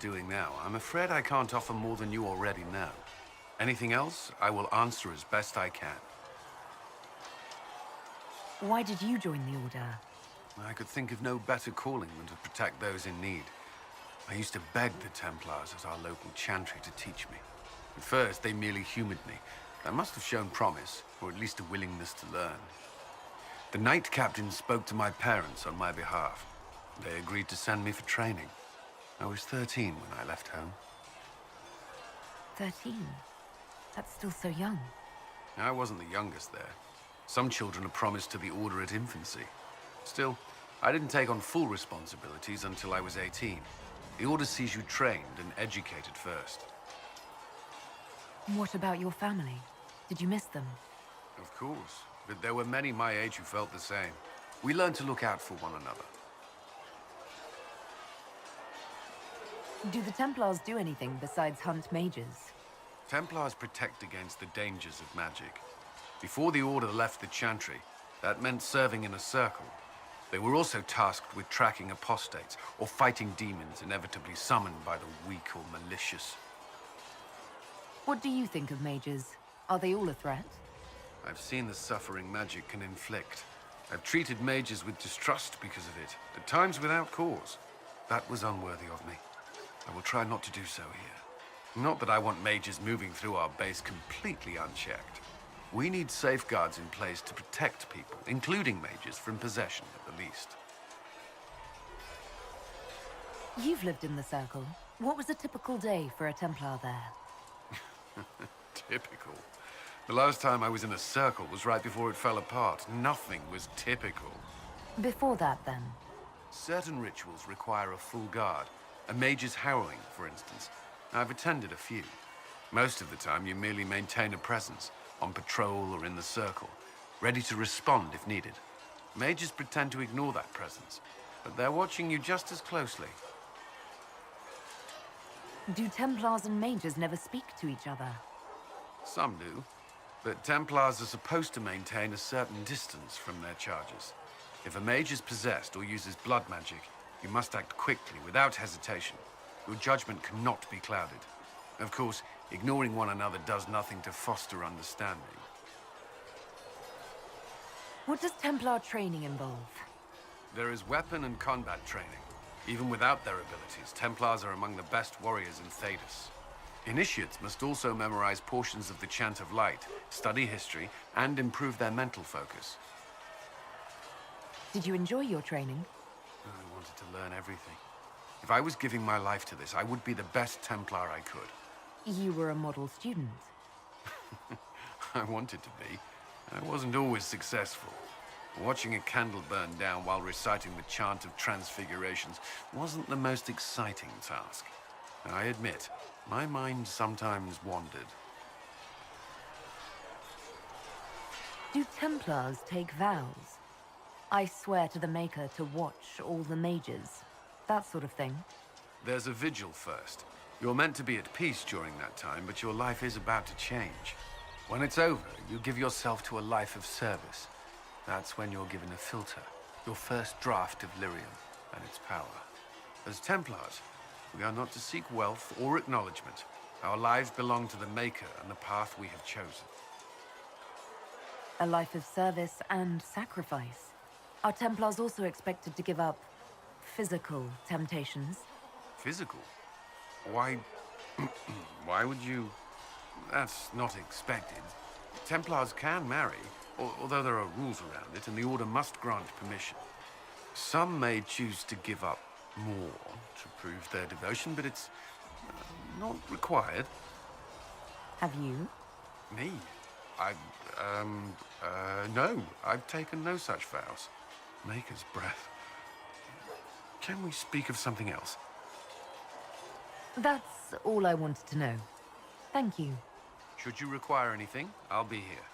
doing now, I'm afraid I can't offer more than you already know. Anything else, I will answer as best I can. Why did you join the Order? I could think of no better calling than to protect those in need. I used to beg the Templars at our local chantry to teach me. At first, they merely humored me. I must have shown promise, or at least a willingness to learn. The Knight Captain spoke to my parents on my behalf. They agreed to send me for training. I was 13 when I left home. 13? That's still so young. I wasn't the youngest there. Some children are promised to the Order at infancy. Still, I didn't take on full responsibilities until I was 18. The Order sees you trained and educated first. What about your family? Did you miss them? Of course, but there were many my age who felt the same. We learned to look out for one another. Do the Templars do anything besides hunt mages? Templars protect against the dangers of magic. Before the Order left the Chantry, that meant serving in a circle. They were also tasked with tracking apostates or fighting demons inevitably summoned by the weak or malicious. What do you think of mages? Are they all a threat? I've seen the suffering magic can inflict. I've treated mages with distrust because of it, at times without cause. That was unworthy of me. I will try not to do so here. Not that I want mages moving through our base completely unchecked. We need safeguards in place to protect people, including mages, from possession at the least. You've lived in the Circle. What was a typical day for a Templar there? Typical. The last time I was in a circle was right before it fell apart. Nothing was typical. Before that, then? Certain rituals require a full guard. A mage's harrowing, for instance. I've attended a few. Most of the time, you merely maintain a presence, on patrol or in the circle, ready to respond if needed. Mages pretend to ignore that presence, but they're watching you just as closely. Do Templars and mages never speak to each other? Some do, but Templars are supposed to maintain a certain distance from their charges. If a mage is possessed or uses blood magic, you must act quickly, without hesitation. Your judgment cannot be clouded. Of course, ignoring one another does nothing to foster understanding. What does Templar training involve? There is weapon and combat training. Even without their abilities, Templars are among the best warriors in Thedas. Initiates must also memorize portions of the Chant of Light, study history, and improve their mental focus. Did you enjoy your training? I wanted to learn everything. If I was giving my life to this, I would be the best Templar I could. You were a model student. I wanted to be. I wasn't always successful. Watching a candle burn down while reciting the Chant of Transfigurations wasn't the most exciting task. I admit, my mind sometimes wandered. Do Templars take vows? I swear to the Maker to watch all the mages. That sort of thing. There's a vigil first. You're meant to be at peace during that time, but your life is about to change. When it's over, you give yourself to a life of service. That's when you're given a filter, your first draft of lyrium and its power. As Templars, we are not to seek wealth or acknowledgement. Our lives belong to the Maker and the path we have chosen. A life of service and sacrifice. Are Templars also expected to give up physical temptations? Physical? Why... why would you... That's not expected. Templars can marry, although there are rules around it, and the Order must grant permission. Some may choose to give up more to prove their devotion, but it's not required. Have you? Me? No. I've taken no such vows. Maker's breath. Can we speak of something else? That's all I wanted to know. Thank you. Should you require anything, I'll be here.